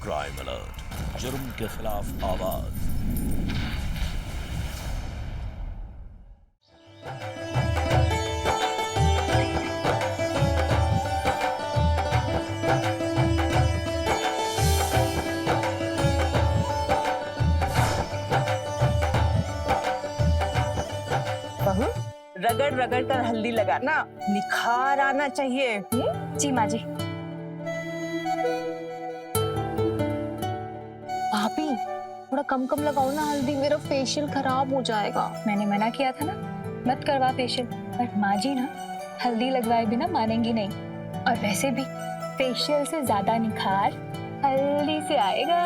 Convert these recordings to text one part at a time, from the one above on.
Crime alert, जुर्म के खिलाफ आवाज। बहू, रगड़ रगड़ कर हल्दी लगाना, निखार आना चाहिए। जी माँ जी। भाभी थोड़ा कम कम लगाओ ना हल्दी, मेरा फेशियल खराब हो जाएगा। मैंने मना किया था ना मत करवा फेशियल, बट माँ जी ना हल्दी लगवाए बिना मानेंगी नहीं। और वैसे भी फेशियल से ज्यादा निखार हल्दी से आएगा।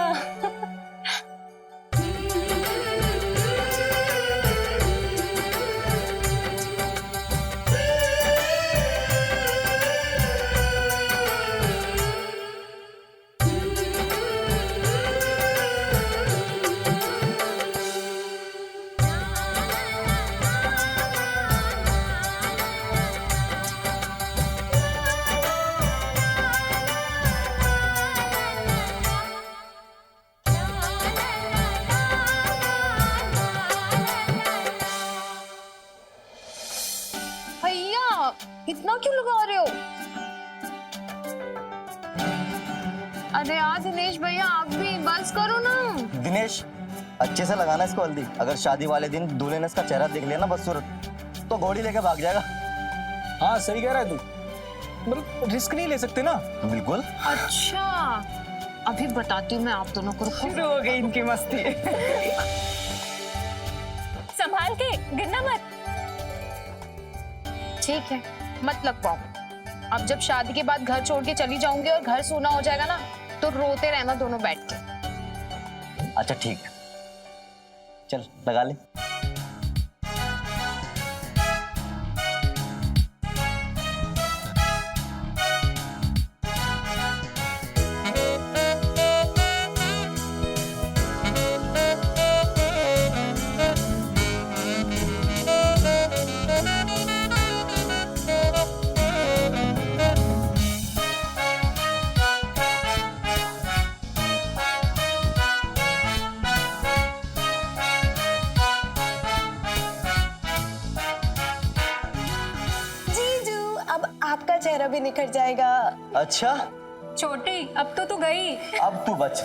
भैया इतना क्यों लगा रहे हो? अरे यार दिनेश भैया आप भी बस करो ना। दिनेश अच्छे से लगाना इसको हल्दी, अगर शादी वाले दिन दूल्हे ने इसका चेहरा देख लिया ना बदसूरत तो घोड़ी लेके भाग जाएगा। हाँ सही कह रहा है तू, मतलब रिस्क नहीं ले सकते ना। बिल्कुल। अच्छा अभी बताती हूँ मैं आप दोनों को। शुरू हो गई इनकी मस्ती। संभाल के, गिरना मत। ठीक है मत लग पाओ। अब जब शादी के बाद घर छोड़ के चली जाऊंगी और घर सूना हो जाएगा ना तो रोते रहना दोनों बैठ के। अच्छा ठीक है, चल लगा ले। आपका चेहरा भी निखर जाएगा। अच्छा छोटी अब तो तू गई। अब तू बच।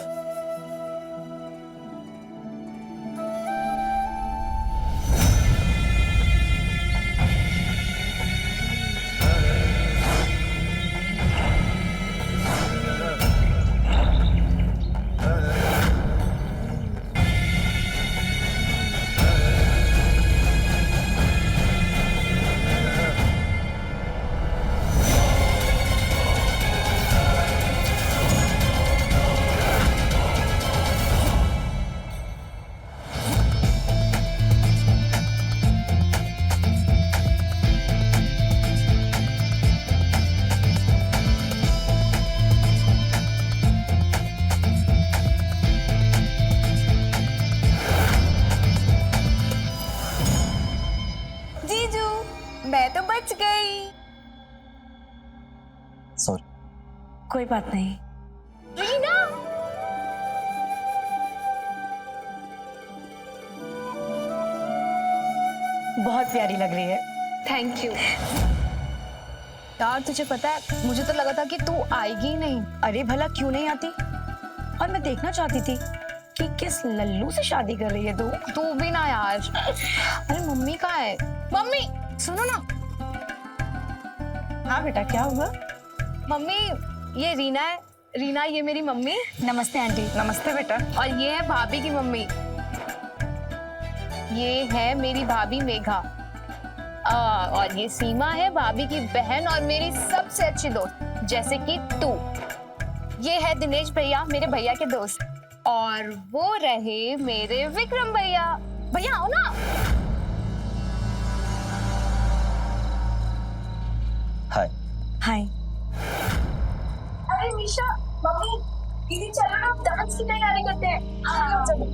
मैं तो बच गई। सॉरी। कोई बात नहीं। रीना बहुत प्यारी लग रही है। Thank you. यार तुझे पता है मुझे तो लगा था कि तू आएगी ही नहीं। अरे भला क्यों नहीं आती, और मैं देखना चाहती थी कि किस लल्लू से शादी कर रही है तू भी ना यार। अरे मम्मी कहाँ है? मम्मी सुनो ना। हाँ बेटा क्या हुआ? मम्मी ये रीना है। रीना ये मेरी मम्मी। नमस्ते आंटी। नमस्ते बेटा। और ये है भाभी की मम्मी। ये है मेरी भाभी मेघा। और ये सीमा है भाभी की बहन और मेरी सबसे अच्छी दोस्त, जैसे कि तू। ये है दिनेश भैया मेरे भैया के दोस्त, और वो रहे मेरे विक्रम भैया। भैया आओ ना। हाय। हाय। अरे निशा मम्मी दीदी चलो ना डांस की तैयारी करते हैं। हाँ चलो।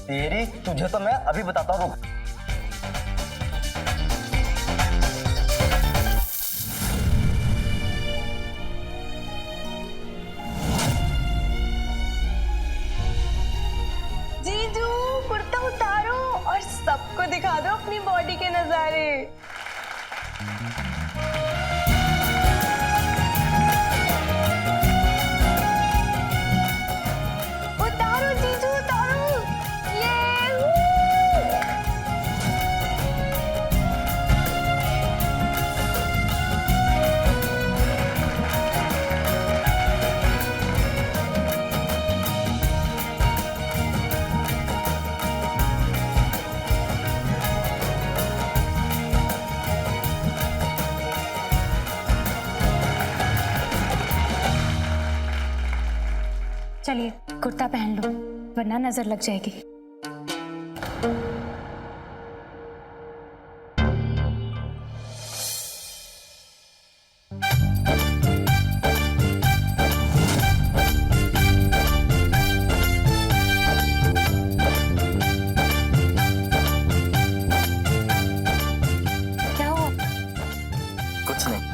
तेरी तुझे तो मैं अभी बताता हूँ। जीजू कुर्ता उतारो और सबको दिखा दो अपनी बॉडी के नजारे। उतारो जीजू उतारो। ये चलिए कुर्ता पहन लो वरना नजर लग जाएगी। क्या हुआ? कुछ नहीं।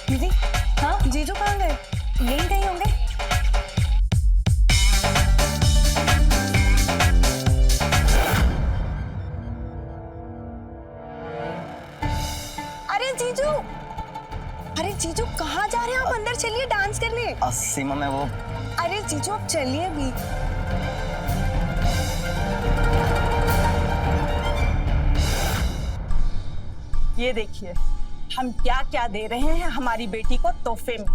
दीदी, हाँ जीजू कहाँ गए? यही गए होंगे। अरे जीजू, अरे जीजू कहाँ जा रहे हैं आप? अंदर चलिए डांस करने। सीमा मैं वो अरे जीजू आप चलिए भी। ये देखिए हम क्या क्या दे रहे हैं हमारी बेटी को तोहफे में,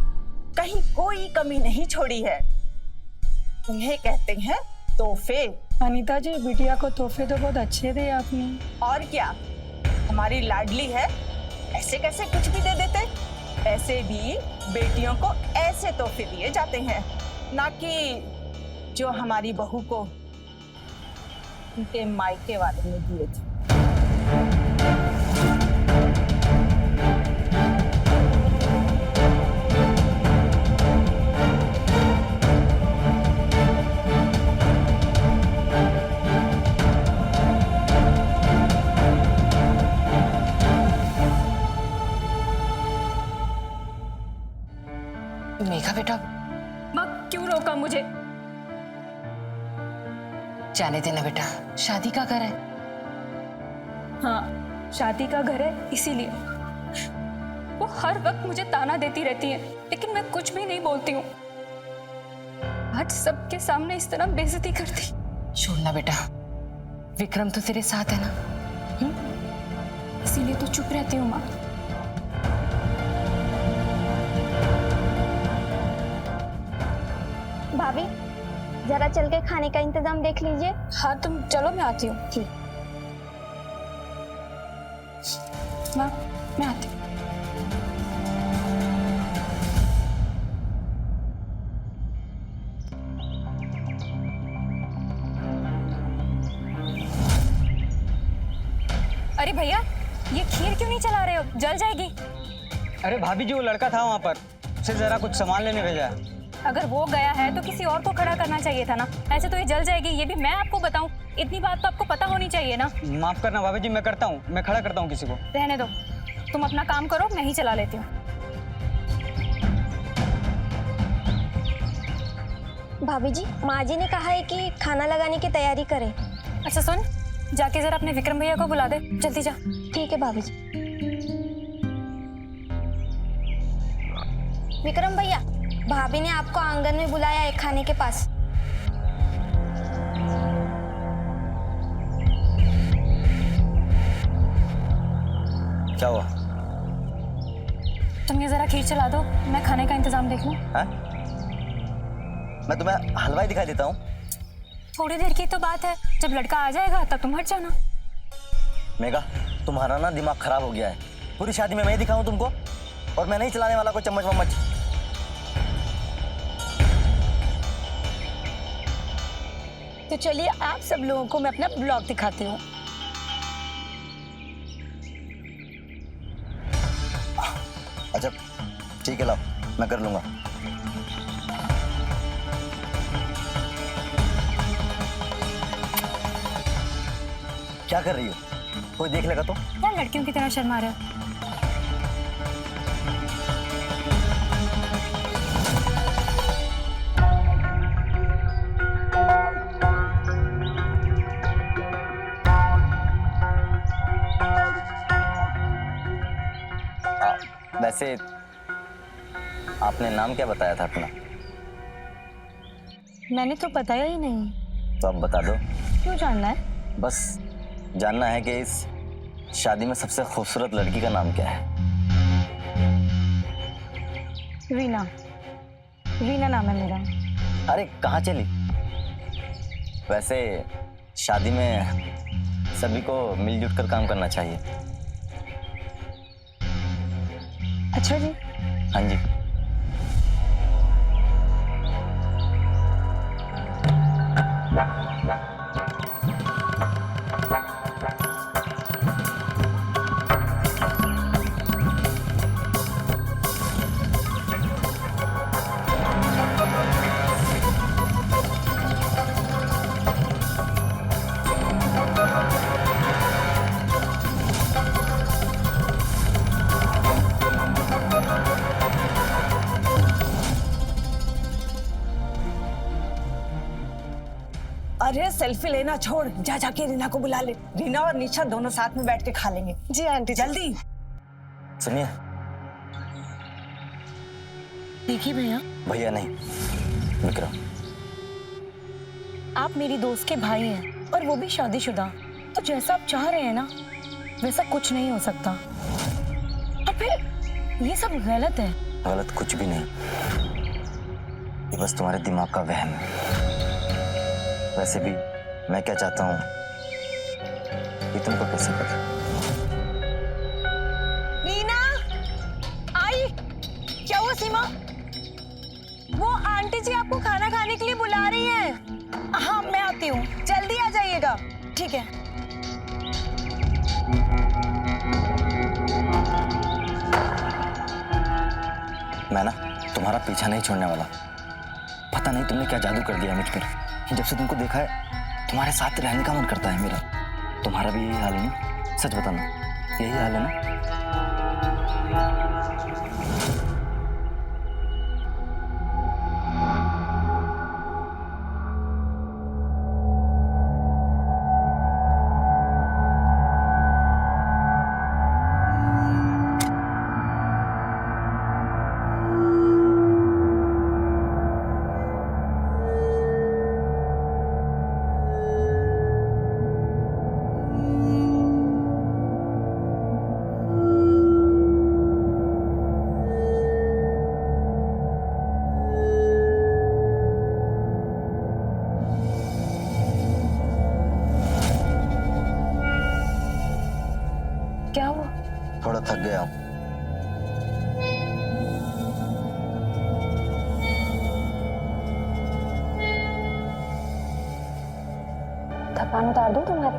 कहीं कोई कमी नहीं छोड़ी है। उन्हें कहते हैं तोहफे। अनीता जी बिटिया को तोहफे तो बहुत अच्छे दे आपने। और क्या, हमारी लाडली है, ऐसे कैसे कुछ भी दे देते। ऐसे भी बेटियों को ऐसे तोहफे दिए जाते हैं, ना कि जो हमारी बहू को उनके मायके वाले ने दिए थे। मेघा बेटा, माँ क्यों रोका मुझे? जाने देना बेटा, शादी का घर है। हाँ शादी का घर है, इसीलिए वो हर वक्त मुझे ताना देती रहती है, लेकिन मैं कुछ भी नहीं बोलती हूँ। आज सबके सामने इस तरह बेइज्जती करती। छोड़ना बेटा, विक्रम तो तेरे साथ है ना। इसीलिए तो चुप रहती हूँ माँ। भाभी जरा चल के खाने का इंतजाम देख लीजिए। हाँ तुम चलो, मैं आती हूँ। ठीक। माँ मैं आती हूँ। अरे भैया ये खीर क्यों नहीं चला रहे हो? जल जाएगी। अरे भाभी जी वो लड़का था वहाँ पर, उसे जरा कुछ सामान लेने भेजा है। अगर वो गया है तो किसी और को खड़ा करना चाहिए था ना। ऐसे तो ये जल जाएगी, ये भी मैं आपको बताऊं। इतनी बात तो आपको पता होनी चाहिए ना। माफ करना भाभी जी, मैं करता हूँ, मैं खड़ा करता हूँ किसी को। रहने दो, तुम अपना काम करो, मैं ही चला लेती हूँ। भाभी जी माँ जी ने कहा है कि खाना लगाने की तैयारी करें। अच्छा सुन, जाके जरा अपने विक्रम भैया को बुला दे, जल्दी जा। ठीक है भाभी जी। विक्रम भैया, भाभी ने आपको आंगन में बुलाया है खाने के पास। क्या हुआ? तुम ये जरा खीर चला दो, मैं खाने का इंतजाम देख लूं। हैं? मैं तुम्हें हलवाई दिखाई देता हूँ? थोड़ी देर की तो बात है, जब लड़का आ जाएगा तब तुम हट जाना। मेघा, तुम्हारा ना दिमाग खराब हो गया है। पूरी शादी में मैं ही दिखाऊं तुमको, और मैं नहीं चलाने वाला कोई चम्मच वम्मच। तो चलिए आप सब लोगों को मैं अपना ब्लॉग दिखाती हूँ। अच्छा ठीक है, लाओ मैं कर लूंगा। क्या कर रही हो? कोई देख लेगा तो? यार लड़कियों की तरह शर्मा रहे हो। वैसे आपने नाम क्या बताया था अपना? मैंने तो बताया ही नहीं। तो अब बता दो। क्यों जानना है? बस जानना है कि इस शादी में सबसे खूबसूरत लड़की का नाम क्या है? रीना। रीना नाम है मेरा। अरे कहाँ चली? वैसे शादी में सभी को मिलजुल कर काम करना चाहिए। अच्छा जी। हाँ जी। अरे सेल्फी लेना छोड़, जा जाके रीना को बुला ले। रीना और निशा दोनों साथ में बैठ के खा लेंगे। जी आंटी, जल्दी। सुनिए। देखिए भैया, भैया नहीं, विक्रम। आप मेरी दोस्त के भाई हैं और वो भी शादीशुदा। तो जैसा आप चाह रहे हैं ना, वैसा कुछ नहीं हो सकता। और फिर ये सब गलत है। गलत कुछ भी नहीं, ये बस तुम्हारे दिमाग का वहम है। वैसे भी मैं क्या चाहता हूँ ये तुमको कैसे पता? रीना आई। क्या हुआ सीमा? वो आंटी जी आपको खाना खाने के लिए बुला रही हैं। हाँ मैं आती हूँ, जल्दी आ जाइएगा। ठीक है। मैं ना तुम्हारा पीछा नहीं छोड़ने वाला। पता नहीं तुमने क्या जादू कर दिया मुझ पर। जब से तुमको देखा है तुम्हारे साथ रहने का मन करता है मेरा। तुम्हारा भी यही हाल है ना? सच बताना, यही हाल है ना? क्या हुआ? थोड़ा थक गया हूँ। थकान उतार दूं तुम्हारी?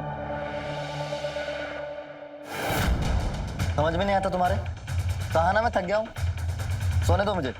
समझ में नहीं आता तुम्हारे? कहा ना मैं थक गया हूँ, सोने दो मुझे।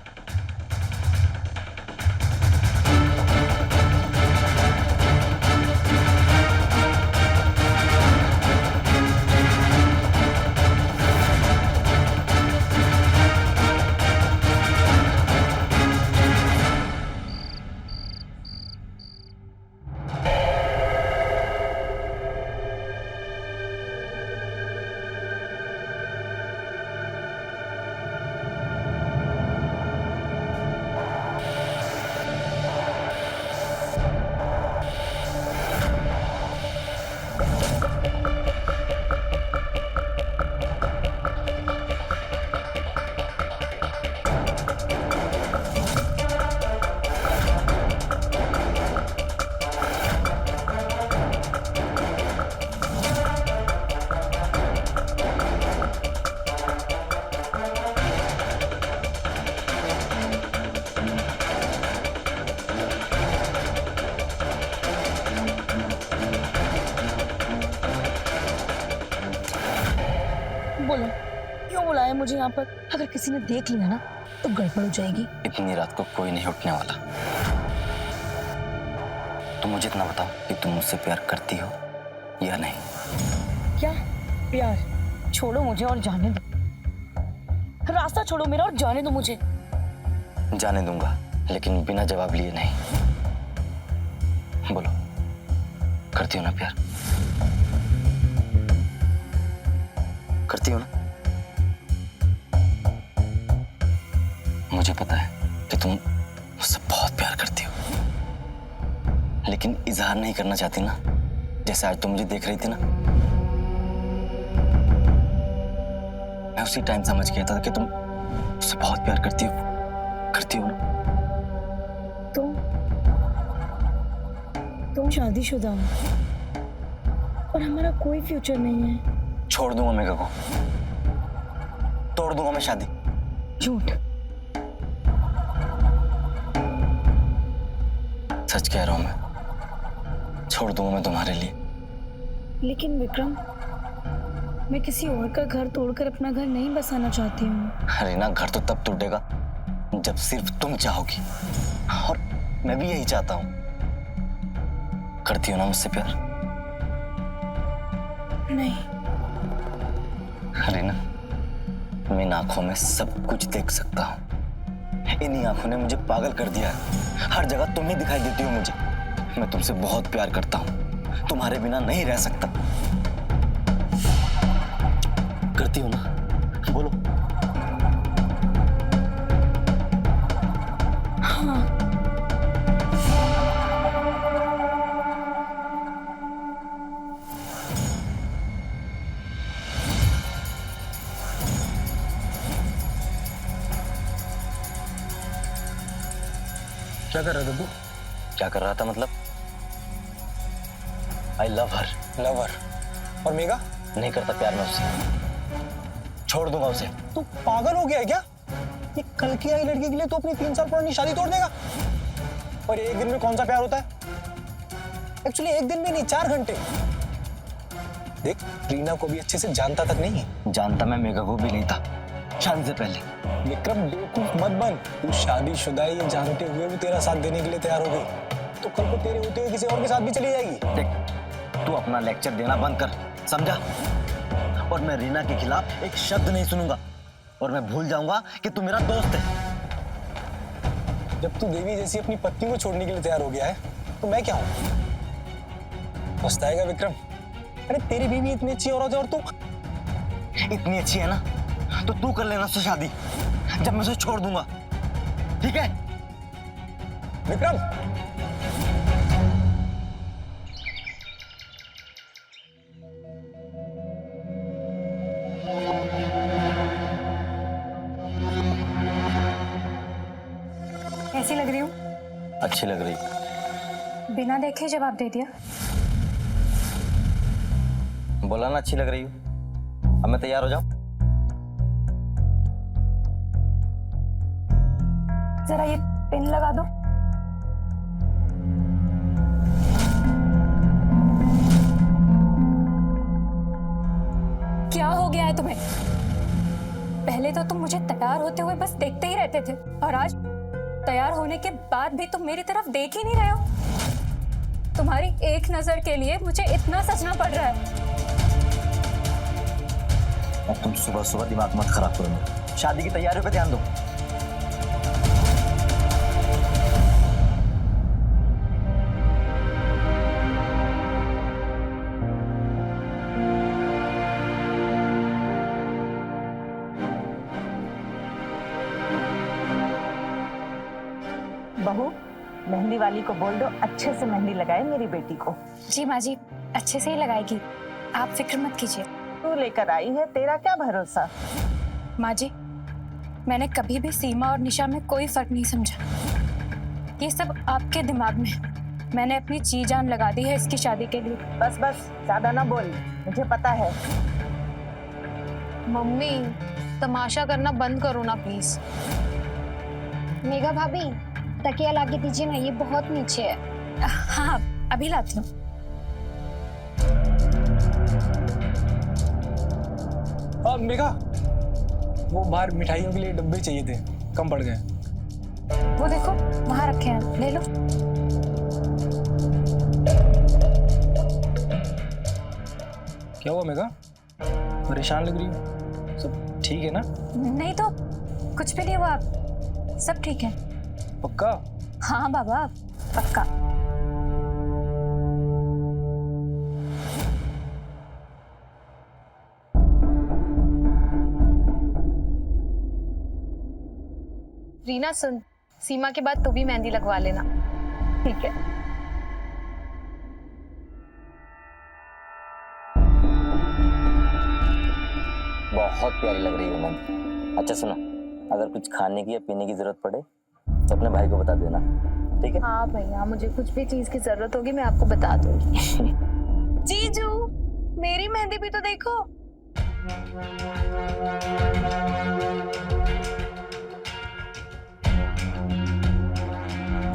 मुझे यहाँ पर। अगर किसी ने देख लिया ना तो गड़बड़ हो जाएगी। इतनी रात को कोई नहीं उठने वाला। तुम मुझे इतना बताओ कि तुम मुझसे प्यार करती हो या नहीं? क्या प्यार? छोड़ो मुझे और जाने दो। रास्ता छोड़ो मेरा और जाने दो मुझे। जाने दूंगा, लेकिन बिना जवाब लिए नहीं। बोलो, करती हो ना प्यार? करती हो ना? मुझे पता है कि तुम मुझसे बहुत प्यार करती हो, लेकिन इजहार नहीं करना चाहती ना, जैसे आज तुम मुझे देख रही थी ना। मैं उसी टाइम समझ गया था कि तुम मुझसे बहुत प्यार करती हो ना? तुम शादीशुदा हो और हमारा कोई फ्यूचर नहीं है। छोड़ दूंगा मेघा को, तोड़ दूंगा मैं शादी। झूठ। सच कह रहा हूं मैं, छोड़ दूंगा मैं तुम्हारे लिए। लेकिन विक्रम, मैं किसी और का घर तोड़कर अपना घर नहीं बसाना चाहती हूँ। अरे ना, घर तो तब टूटेगा जब सिर्फ तुम चाहोगी, और मैं भी यही चाहता हूँ। करती हो ना मुझसे प्यार? नहीं। अरे ना, मैं इन आंखों में सब कुछ देख सकता हूँ। इन्हीं आंखों ने मुझे पागल कर दिया है। हर जगह तुम ही दिखाई देती हो मुझे। मैं तुमसे बहुत प्यार करता हूँ, तुम्हारे बिना नहीं रह सकता। करती हो ना? बोलो। हाँ। क्या कर रहा था तू? क्या कर रहा था मतलब? I love her. लवर। और मेघा? नहीं करता प्यार मैं उससे, छोड़ दूंगा उसे। तू पागल हो गया है क्या? ये कल की आई लड़की के लिए तू अपनी 3 साल पुरानी शादी तोड़ देगा? और एक दिन में कौन सा प्यार होता है? एक्चुअली एक दिन में नहीं, 4 घंटे। देख, रीना को भी अच्छे से जानता तक नहीं है। जानता मैं मेघा को भी नहीं था शादी से पहले। विक्रम, बेवकूफ मत बन। तू शादीशुदा है ये जानते हुए भी तेरा साथ देने के लिए तैयार हो गई, तो कल को तेरे होते हुए किसी और के साथ भी चली जाएगी। देख, तू अपना लेक्चर देना बंद कर, समझा? और मैं रीना के खिलाफ एक शब्द नहीं सुनूंगा, और मैं भूल जाऊंगा कि तू मेरा दोस्त है। जब तू देवी जैसी अपनी पत्नी को छोड़ने के लिए तैयार हो गया है, तो मैं क्या हूं? पछताएगा विक्रम। अरे तेरी बीवी इतनी अच्छी औरत है और तू इतनी अच्छी है ना, तो तू कर लेना उससे शादी, जब मैं उसे छोड़ दूंगा, ठीक है? विक्रम, कैसी लग रही हूँ? अच्छी लग रही। बिना देखे जवाब दे दिया। बोला ना अच्छी लग रही हूँ। अब मैं तैयार हो जाऊं? जरा ये पिन लगा दो। क्या हो गया है तुम्हें? पहले तो तुम मुझे तैयार होते हुए बस देखते ही रहते थे, और आज तैयार होने के बाद भी तुम मेरी तरफ देख ही नहीं रहे हो। तुम्हारी एक नजर के लिए मुझे इतना सजना पड़ रहा है। अब तुम सुबह सुबह दिमाग मत खराब करो मेरा। शादी की तैयारियों पे ध्यान दो। बहू, मेहंदी वाली को बोल दो अच्छे से मेहंदी लगाए मेरी बेटी को। जी माँ जी, अच्छे से ही लगाएगी, आप फिक्र मत कीजिए। तू लेकर आई है, तेरा क्या भरोसा। माँ जी, मैंने कभी भी सीमा और निशा में कोई फर्क नहीं समझा। ये सब आपके दिमाग में है। मैंने अपनी जी जान लगा दी है इसकी शादी के लिए। बस बस, ज्यादा ना बोल, मुझे पता है। मम्मी, तमाशा करना बंद करो ना प्लीज। मेघा भाभी, तकिया ला के दीजिए ना, ये बहुत नीचे है। हाँ, अभी लाती हूँ। मेघा, वो बाहर मिठाइयों के लिए डब्बे चाहिए थे, कम पड़ गए। वो देखो वहां रखे हैं, ले लो। क्या हुआ मेघा, परेशान लग रही हो? सब ठीक है ना? नहीं तो कुछ भी नहीं हुआ, सब ठीक है। पक्का? हाँ बाबा पक्का। रीना सुन, सीमा के बाद तू भी मेहंदी लगवा लेना, ठीक है? बहुत प्यारी लग रही है मेहंदी। अच्छा सुनो, अगर कुछ खाने की या पीने की जरूरत पड़े तो अपने भाई को बता देना, ठीक है? हाँ भैया, मुझे कुछ भी चीज की जरूरत होगी मैं आपको बता दूंगी। जीजू, मेरी मेहंदी भी तो देखो।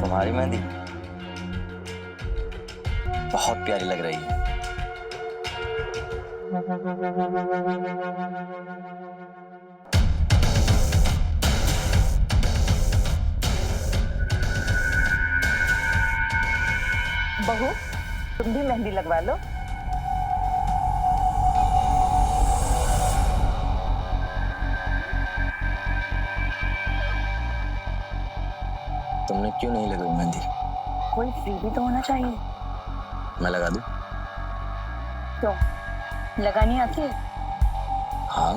तुम्हारी मेहंदी बहुत प्यारी लग रही है। बहू, तुम भी मेहंदी लगवा लो। तुमने क्यों नहीं लगाई मेहंदी? कोई फ्री भी तो होना चाहिए। मैं लगा दूं? क्यों, लगानी आती है? हाँ,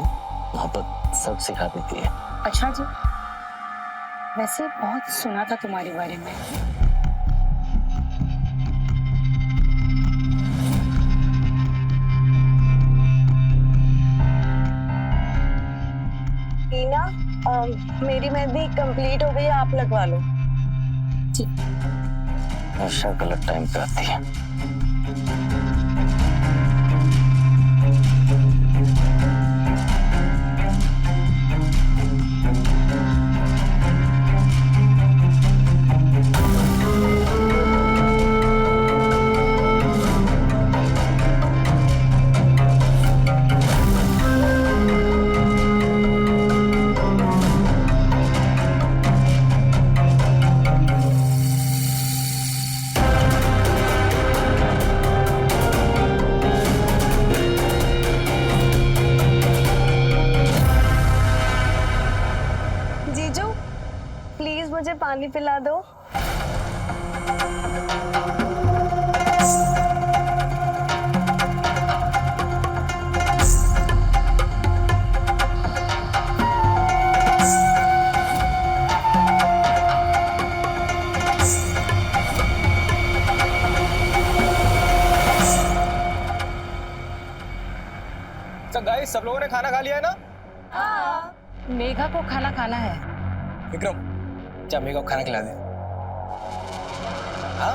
मोहब्बत सब सिखा देती है। अच्छा जी, वैसे बहुत सुना था तुम्हारे बारे में। टीना, मेरी मेहंदी कंप्लीट हो गई, आप लगवा लो। हमेशा गलत टाइम पे आती है। जीजू, प्लीज मुझे पानी पिला दो। अच्छा गाइस, सब लोगों ने खाना खा लिया है ना? मेघा को खाना खाना है। विक्रम, जा मेघा को खाना खिला दे। हाँ?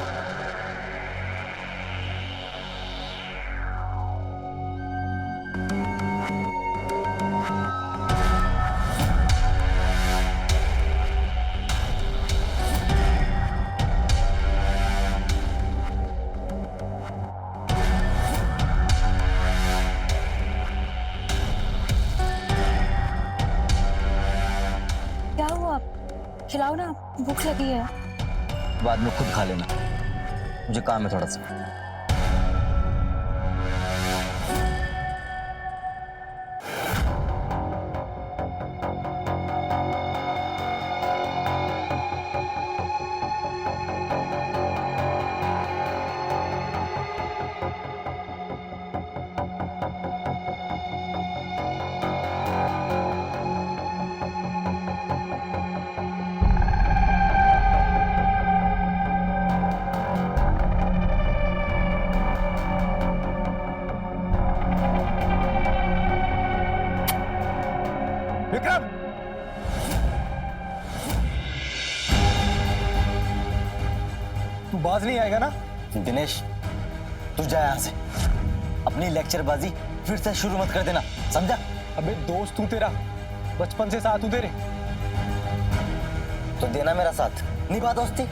क्या हुआ, खिलाओ ना, भूख लगी है। बाद में खुद खा लेना, मुझे काम है थोड़ा सा। विक्रम, तू बाज नहीं आएगा ना? दिनेश, तू जा यहाँ से। अपनी लेक्चरबाजी फिर से शुरू मत कर देना, समझा? अबे दोस्त हूं तेरा, बचपन से साथ हूं तेरे। तो देना मेरा साथ, निभा दोस्ती।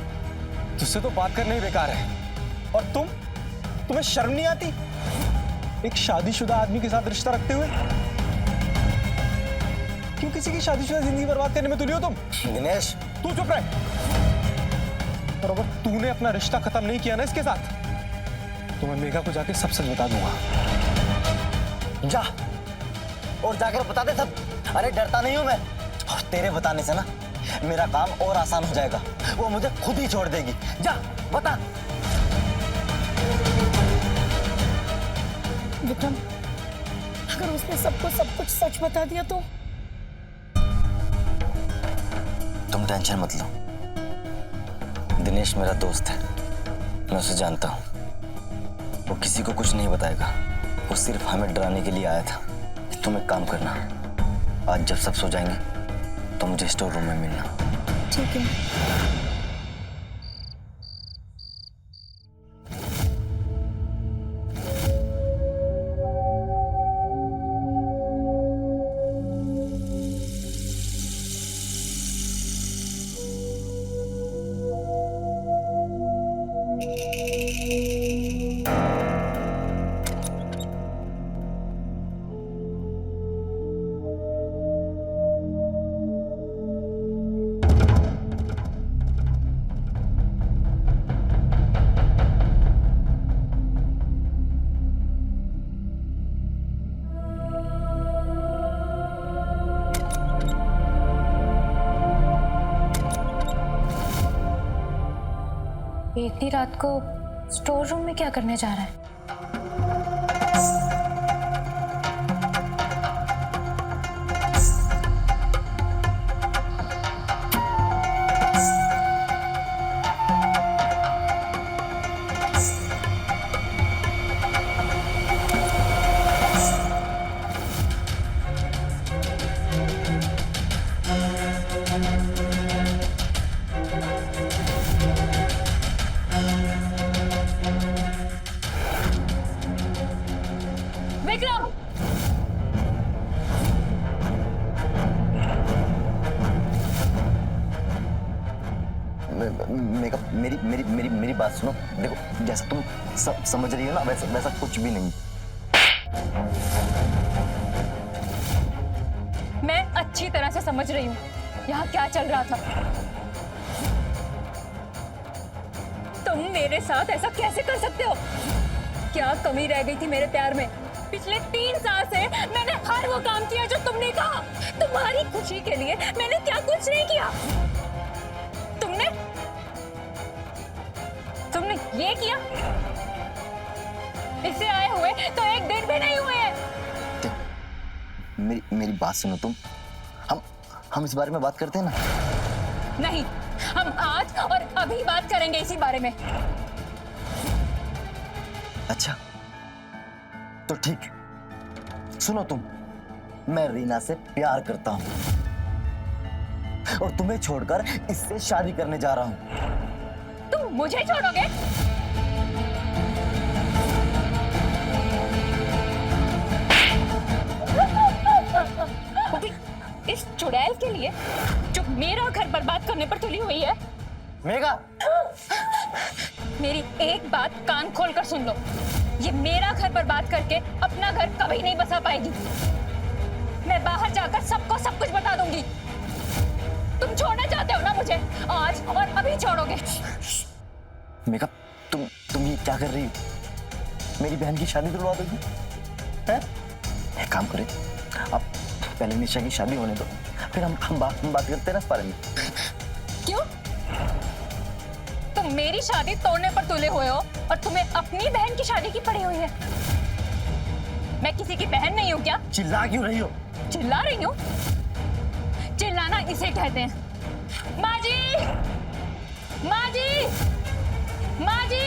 तुझसे तो बात करना ही बेकार है। और तुम्हें शर्म नहीं आती एक शादीशुदा आदमी के साथ रिश्ता रखते हुए? क्यों किसी की शादीशुदा जिंदगी बर्बाद करने में तुली हो तुम? दिनेश, तू चुप रह। और अगर तूने अपना रिश्ता खत्म नहीं किया ना इसके साथ, तो मैं मेघा को जाके सब सच बता दूंगा। जा और जाकर बता दे सब। अरे डरता नहीं हूं मैं, और तेरे बताने से ना मेरा काम और आसान हो जाएगा। वो मुझे खुद ही छोड़ देगी। जा बता। विक्रम, अगर उसने सबको सब कुछ सच बता दिया तो? तुम टेंशन मत लो, दिनेश मेरा दोस्त है, मैं उसे जानता हूं। वो किसी को कुछ नहीं बताएगा, वो सिर्फ हमें डराने के लिए आया था। तुम एक काम करना, आज जब सब सो जाएंगे तो मुझे स्टोर रूम में मिलना। ठीक है। इतनी रात को स्टोर रूम में क्या करने जा रहा है? विक्रम! मेघा, मेरी मेरी मेरी मेरी बात सुनो। देखो, जैसा तुम समझ रही हो ना, वैसा वैसा कुछ भी नहीं। मैं अच्छी तरह से समझ रही हूँ यहाँ क्या चल रहा था। तुम मेरे साथ ऐसा कैसे कर सकते हो? क्या कमी रह गई थी मेरे प्यार में? पिछले 3 साल से मैंने हर वो काम किया जो तुमने कहा। तुम्हारी खुशी के लिए मैंने क्या कुछ नहीं किया। तुमने ये किया? इससे आए हुए तो 1 दिन भी नहीं हुए हैं। मेरी बात सुनो तुम। हम इस बारे में बात करते हैं ना? नहीं, हम आज और अभी बात करेंगे इसी बारे में। अच्छा तो ठीक, सुनो तुम, मैं रीना से प्यार करता हूं और तुम्हें छोड़कर इससे शादी करने जा रहा हूं। तुम मुझे छोड़ोगे? इस चुड़ैल के लिए जो मेरा घर बर्बाद करने पर तुली हुई है। मेघा, मेरी एक बात कान खोलकर सुन लो, ये मेरा घर बर्बाद करके अपना घर कभी नहीं बसा पाएगी। मैं बाहर जाकर सबको सब कुछ बता दूंगी। तुम छोड़ना चाहते हो ना मुझे? आज और अभी छोड़ोगे। मेघा, तुम ये क्या कर रही हो? मेरी बहन की शादी तुड़वा दोगी? हैं? एक काम करें, अब पहले निशा की शादी होने दो, फिर हम बात करते हैं ना इस बारे में। क्यों? तुम मेरी शादी तोड़ने पर तुले हुए हो और तुम्हें अपनी बहन की शादी की पड़ी हुई है। मैं किसी की बहन नहीं हूँ क्या? चिल्ला क्यों रही हो? चिल्ला रही हूँ? चिल्लाना इसे कहते हैं। माँ जी! माँ जी! माँ जी!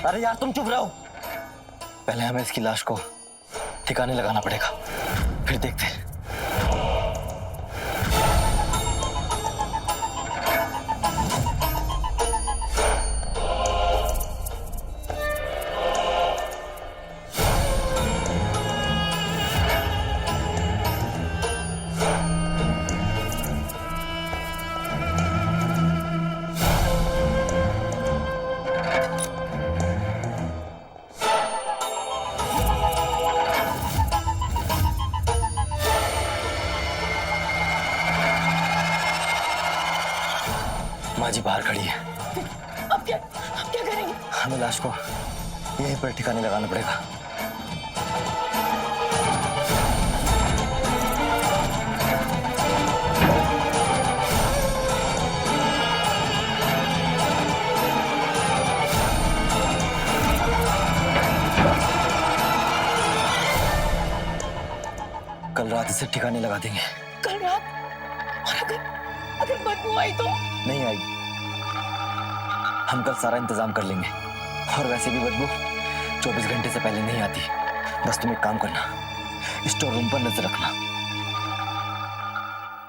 अरे यार तुम चुप रहो। पहले हमें इसकी लाश को ठिकाने लगाना पड़ेगा, फिर देखते हैं। माँ जी बाहर खड़ी है। अब क्या करेंगे? हमें लाश को यहीं पर ठिकाने लगाना पड़ेगा। कल रात इसे ठिकाने लगा देंगे। कल रात? और अगर बदबू आई तो? नहीं आएगी, हम कल सारा इंतजाम कर लेंगे। और वैसे भी बदबू 24 घंटे से पहले नहीं आती। बस तुम एक काम करना, स्टोर रूम पर नजर रखना।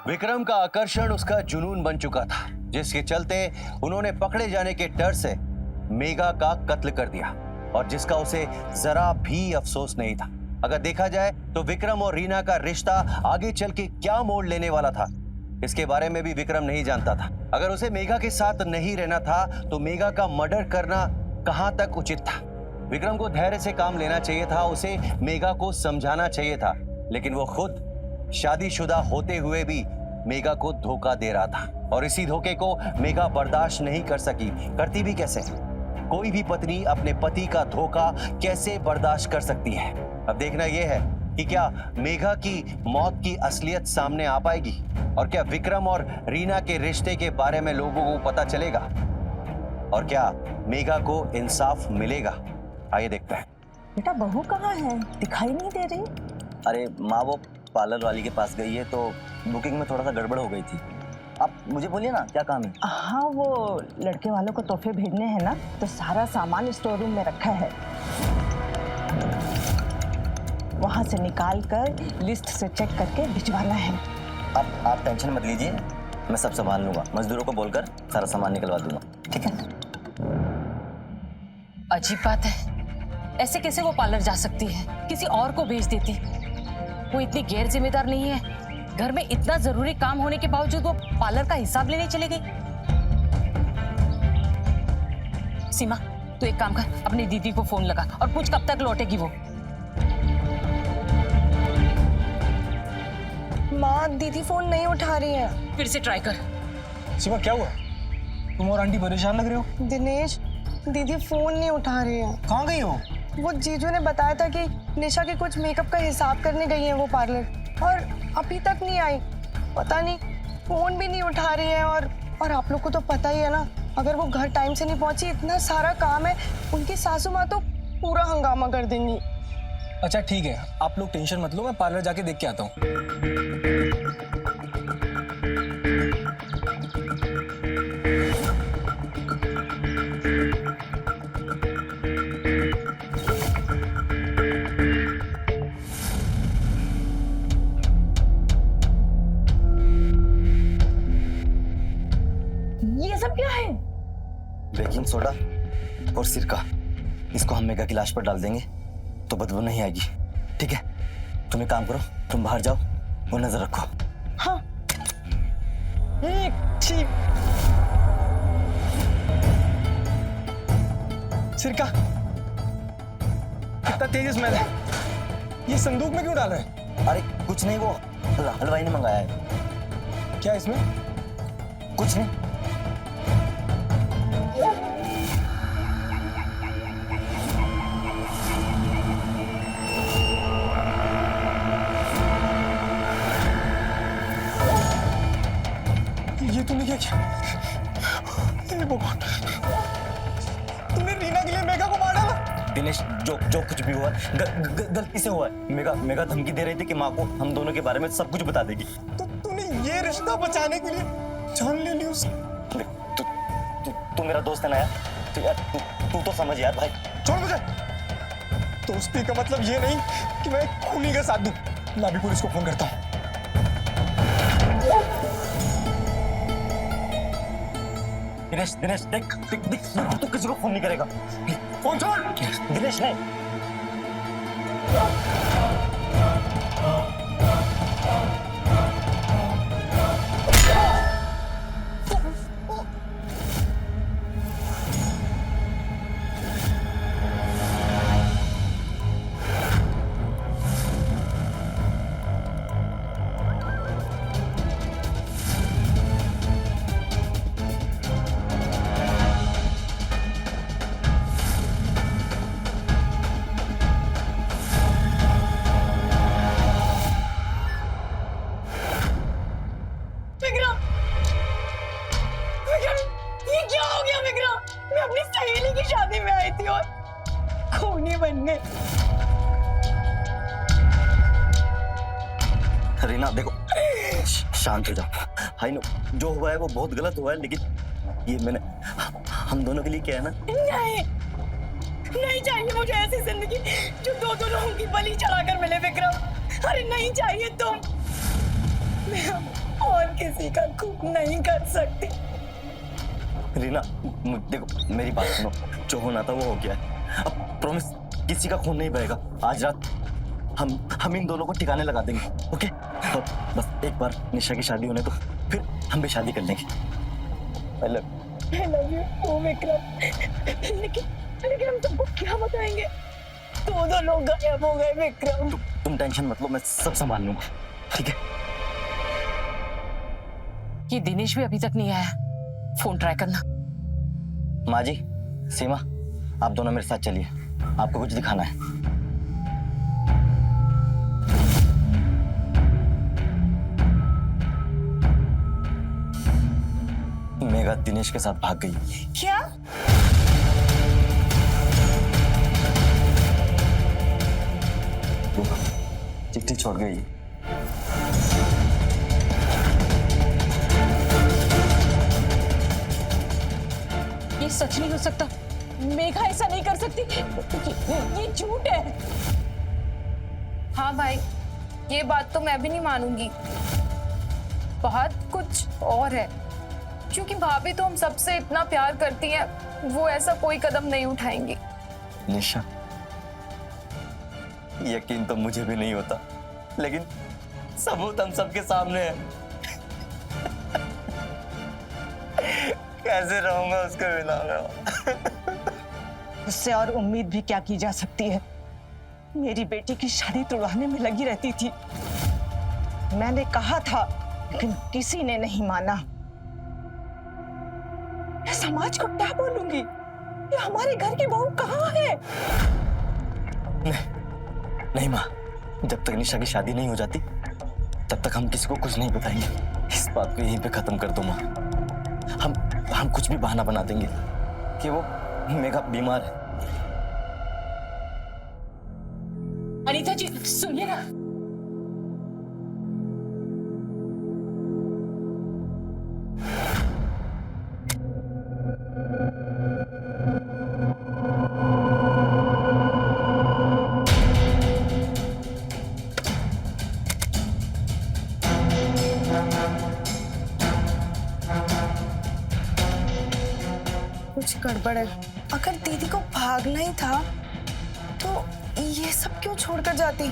विक्रम का आकर्षण उसका जुनून बन चुका था, जिसके चलते उन्होंने पकड़े जाने के डर से मेघा का कत्ल कर दिया, और जिसका उसे जरा भी अफसोस नहीं था। अगर देखा जाए तो विक्रम और रीना का रिश्ता आगे चल के क्या मोड़ लेने वाला था, इसके बारे में भी विक्रम नहीं जानता था। अगर उसे मेघा के साथ नहीं रहना था तो मेघा का मर्डर करना कहां तक उचित था। विक्रम को धैर्य से काम लेना चाहिए था, उसे मेघा को समझाना चाहिए था, लेकिन वो खुद शादीशुदा होते हुए भी मेघा को धोखा दे रहा था, और इसी धोखे को मेघा बर्दाश्त नहीं कर सकी। करती भी कैसे? कोई भी पत्नी अपने पति का धोखा कैसे बर्दाश्त कर सकती है? अब देखना यह है कि क्या मेघा की मौत की असलियत सामने आ पाएगी, और क्या विक्रम और रीना के रिश्ते के बारे में लोगों को पता चलेगा, और क्या मेघा को इंसाफ मिलेगा? आइए देखते हैं। बेटा बहू कहाँ है? दिखाई नहीं दे रही। अरे माँ वो पार्लर वाली के पास गई है, तो बुकिंग में थोड़ा सा गड़बड़ हो गई थी। आप मुझे बोलिए ना क्या काम है? हाँ, वो लड़के वालों को तोहफे भेजने हैं ना, तो सारा सामान स्टोर रूम में रखा है, वहां से निकाल कर लिस्ट से चेक करके भिजवाना है। आप टेंशन मत लीजिए, मैं सब संभाल लूंगा। मजदूरों को बोलकर सारा सामान निकलवा दूंगा, ठीक है? अजीब बात है, ऐसे कैसे वो पार्लर जा सकती है? किसी और को भेज देती। वो इतनी गैर जिम्मेदार नहीं है। घर में इतना जरूरी काम होने के बावजूद वो पार्लर का हिसाब लेने चले गई। सीमा, तू एक काम कर, अपनी दीदी को फोन लगा और पूछ कब तक लौटेगी वो। माँ, दीदी फोन नहीं उठा रही है। फिर से ट्राई कर। सीमा क्या हुआ? तुम और आंटी परेशान लग रहे हो। दिनेश, दीदी फोन नहीं उठा रही है। कहाँ गई हो? वो जीजू ने बताया था कि निशा के कुछ मेकअप का हिसाब करने गई है वो पार्लर, और अभी तक नहीं आई। पता नहीं, फोन भी नहीं उठा रही है। और आप लोग को तो पता ही है ना, अगर वो घर टाइम से नहीं पहुंची, इतना सारा काम है, उनकी सासू माँ तो पूरा हंगामा कर देंगी। अच्छा ठीक है, आप लोग टेंशन मत लो, मैं पार्लर जाके देख के आता हूँ। ये सब क्या है? बेकिंग सोडा और सिरका, इसको हम मेघा की लाश पर डाल देंगे तो बदबू नहीं आएगी, ठीक है? तुम एक काम करो, तुम बाहर जाओ और नजर रखो। हाँ। सिरका कितना तेज स्मेल है। ये संदूक में क्यों डाल रहे हैं? अरे कुछ नहीं, वो हलवाई ने मंगाया है। क्या इसमें? कुछ नहीं। ये तूने क्या किया? हे भगवान, तुमने रीना के लिए मेघा को मार डाला। दिनेश, जो कुछ भी हुआ गलती से हुआ है। मेघा धमकी दे रही थी कि माँ को हम दोनों के बारे में सब कुछ बता देगी। तो तूने ये रिश्ता बचाने के लिए जान ले ली उसकी। तू मेरा दोस्त है ना यार, तो यार तू तो समझ यार भाई। छोड़ मुझे। दोस्ती का मतलब ये नहीं कि मैं खूनी का साथ दूं। मैं भी पुलिस को फोन करता हूँ। दिनेश दिनेश देख देख देख, तू किसी को फोन नहीं करेगा। फोन छोड़। दिनेश नहीं। विक्रम, विक्रम, ये क्या हो गया विक्रम? मैं अपनी सहेली की शादी में आई थी और खूनी बन गए। रीना देखो, शांत हो जाओ। आई नो जो हुआ है वो बहुत गलत हुआ है, लेकिन ये मैंने हम दोनों के लिए किया है ना। नहीं, नहीं चाहिए मुझे ऐसी जिंदगी जो दो दो लोगों की बलि चढ़ाकर मिले विक्रम। अरे नहीं चाहिए तुम। मैं और किसी का खून नहीं कर सकती। रीना देखो मेरी बात सुनो, जो होना था वो हो गया है। अब प्रॉमिस किसी का खून नहीं बहेगा। आज रात हम इन दोनों को ठिकाने लगा देंगे, ओके? अब बस एक बार निशा की शादी होने तो फिर हम भी शादी कर लेंगे। आई लव यू ओ विक्रम। लेकिन हम तुमको क्या बताएंगे? दो लोग गायब हो गए विक्रम। तुम टेंशन मत लो, मैं सब संभाल लूंगा, ठीक है? ये दिनेश भी अभी तक नहीं आया, फोन ट्राई करना। माँ जी, सीमा, आप दोनों मेरे साथ चलिए, आपको कुछ दिखाना है। मेघा दिनेश के साथ भाग गई। क्या? चिट्ठी छोड़ गई। ये सच नहीं हो सकता। मेघा ऐसा नहीं कर सकती। ये झूठ है। हाँ भाई, ये बात तो मैं भी नहीं मानूंगी। बात कुछ और है, क्योंकि भाभी तो हम सबसे इतना प्यार करती हैं, वो ऐसा कोई कदम नहीं उठाएंगी। निशा, यकीन तो मुझे भी नहीं होता, लेकिन सबूत हम सबके सामने है। कैसे रहूंगा उसके बिना मैं? उससे और उम्मीद भी क्या की जा सकती है? मेरी बेटी की शादी तुड़वाने में लगी रहती थी। मैंने कहा था, लेकिन किसी ने नहीं माना। मैं समाज को क्या बोलूंगी? ये हमारे घर की बहू कहाँ है? नहीं माँ, जब तक निशा की शादी नहीं हो जाती तब तक हम किसी को कुछ नहीं बताएंगे। इस बात को यहीं पे खत्म कर दो माँ। हम कुछ भी बहाना बना देंगे कि वो मेघा बीमार है। अनीता जी सुनिए ना। कुछ गड़बड़ है। अगर दीदी को भागना ही था तो ये सब क्यों छोड़कर जाती?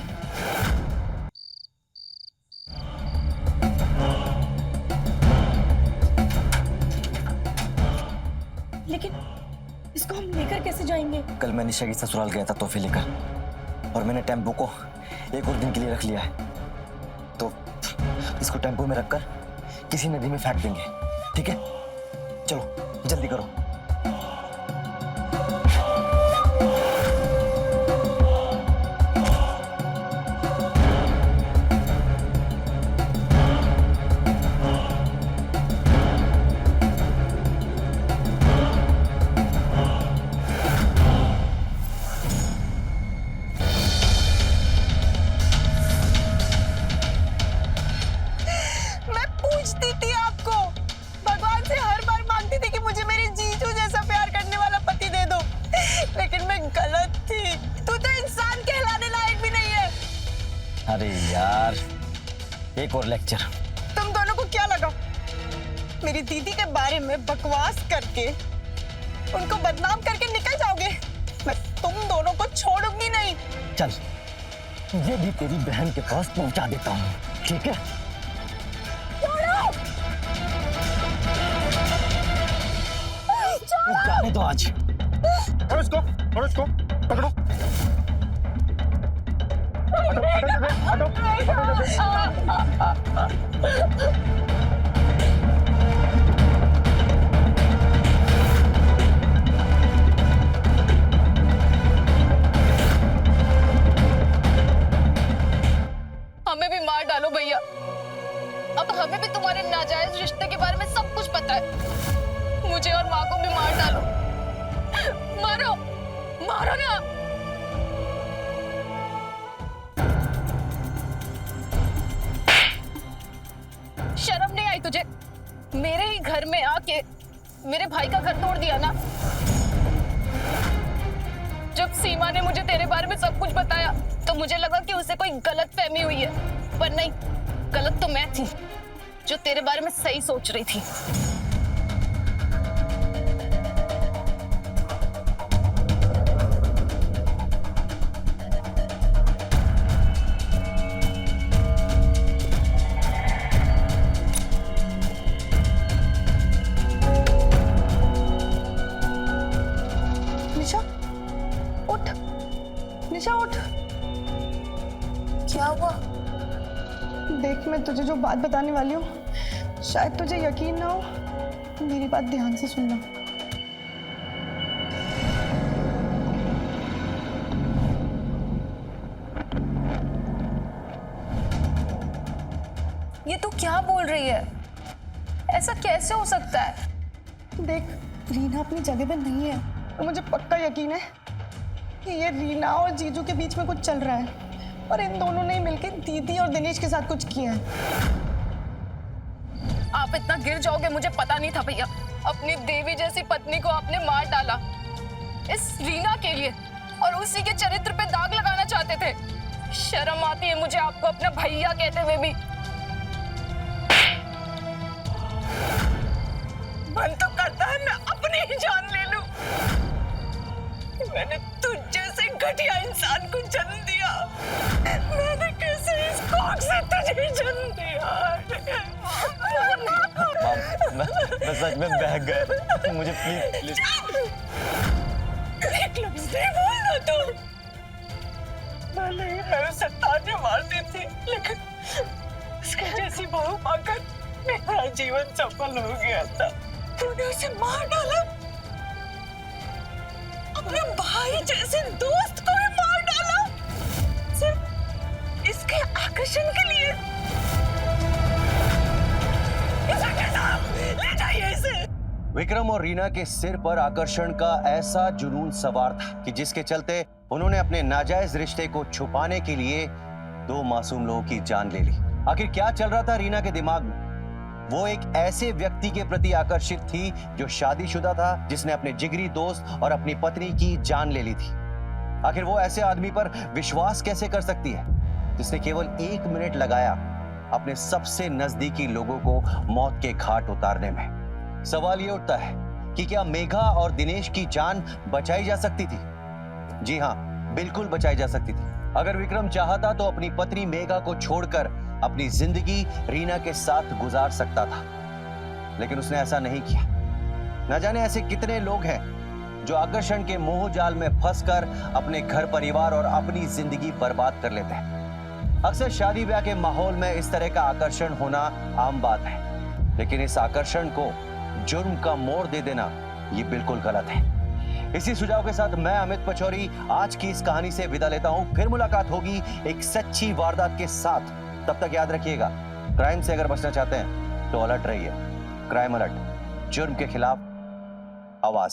लेकिन इसको हम लेकर कैसे जाएंगे? कल मैं निशा की ससुराल गया था तोहफे लेकर, और मैंने टेम्पो को एक और दिन के लिए रख लिया है। तो इसको टेम्पो में रखकर किसी नदी में फेंक देंगे, ठीक है? चलो जल्दी करो। मैं पूछती थी आपको, भगवान से हर बार मांगती थी कि मुझे मेरी जी अरे यार, एक और लेक्चर। तुम दोनों को क्या लगा मेरी दीदी के बारे में बकवास करके उनको बदनाम करके निकल जाओगे? मैं तुम दोनों को छोड़ूंगी नहीं। चल, ये भी तेरी बहन के पास पहुंचा देता हूँ, ठीक है? जाने दो आज। और इसको पकड़ो। हमें भी मार डालो भैया। अब हमें भी तुम्हारे नाजायज रिश्ते के बारे में सब कुछ पता है। मुझे और माँ को भी मार डालो। मारो, मारो ना। शर्म नहीं आई तुझे? मेरे ही घर में आके मेरे भाई का घर तोड़ दिया ना। जब सीमा ने मुझे तेरे बारे में सब कुछ बताया तो मुझे लगा कि उसे कोई गलत फहमी हुई है, पर नहीं, गलत तो मैं थी जो तेरे बारे में सही सोच रही थी। निशा उठ। क्या हुआ? देख, मैं तुझे जो बात बताने वाली हूँ शायद तुझे यकीन ना हो, मेरी बात ध्यान से सुनना। ये तू क्या बोल रही है? ऐसा कैसे हो सकता है? देख, रीना अपनी जगह पे नहीं है और मुझे पक्का यकीन है कि ये रीना और जीजू के बीच में कुछ चल रहा है और इन दोनों ने मिलकर दीदी और दिनेश के साथ कुछ किया है। आप इतना गिर जाओगे मुझे पता नहीं था भैया। अपनी देवी जैसी पत्नी को आपने मार डाला इस रीना के लिए और उसी के चरित्र पे दाग लगाना चाहते थे। शर्म आती है मुझे आपको अपना भैया कहते हुए भी। मन तो करता है मैं अपनी ही जान ले लूं। मैंने तुझ जैसे घटिया इंसान को जन्म दिया। मैंने कैसे इस कोख से तुझे जन्म दिया? मैं सच में बहक गया। मुझे प्लीज। एक लफ्ज़ नहीं बोलना तुम। भले ही मैं उसे ताने मारती थी, लेकिन उसके जैसी बहू पाकर मेरा जीवन सफल हो गया था। तूने उसे मार डाला, अपने भाई जैसे दोस्त को भी मार डाला, सिर्फ इसके आकर्षण के लिए। ले जाइए इसे। विक्रम और रीना के सिर पर आकर्षण का ऐसा जुनून सवार था कि जिसके चलते उन्होंने अपने नाजायज रिश्ते को छुपाने के लिए 2 मासूम लोगों की जान ले ली। आखिर क्या चल रहा था रीना के दिमाग में? वो एक ऐसे व्यक्ति के प्रति आकर्षित थी जो शादीशुदा था, जिसने अपने जिगरी दोस्त और अपनी पत्नी की जान ले ली थी। आखिर वो ऐसे आदमी पर विश्वास कैसे कर सकती है जिसने केवल 1 मिनट लगाया अपने सबसे नजदीकी लोगों को मौत के घाट उतारने में? सवाल ये उठता है कि क्या मेघा और दिनेश की जान बचाई जा सकती थी? जी हाँ, बिल्कुल बचाई जा सकती थी। अगर विक्रम चाहता तो अपनी पत्नी मेघा को छोड़कर अपनी जिंदगी रीना के साथ गुजार सकता था, लेकिन उसने ऐसा नहीं किया। न जाने ऐसे कितने लोग हैं जो आकर्षण के मोह जाल में फंसकर अपने घर परिवार और अपनी जिंदगी बर्बाद कर लेते हैं। अक्सर शादी ब्याह के माहौल में इस तरह का आकर्षण होना आम बात है, लेकिन इस आकर्षण को जुर्म का मोड़ दे देना ये बिल्कुल गलत है। इसी सुझाव के साथ मैं अमित पचौरी आज की इस कहानी से विदा लेता हूं। फिर मुलाकात होगी एक सच्ची वारदात के साथ। तब तक याद रखिएगा, क्राइम से अगर बचना चाहते हैं तो अलर्ट रहिए। क्राइम अलर्ट, जुर्म के खिलाफ आवाज।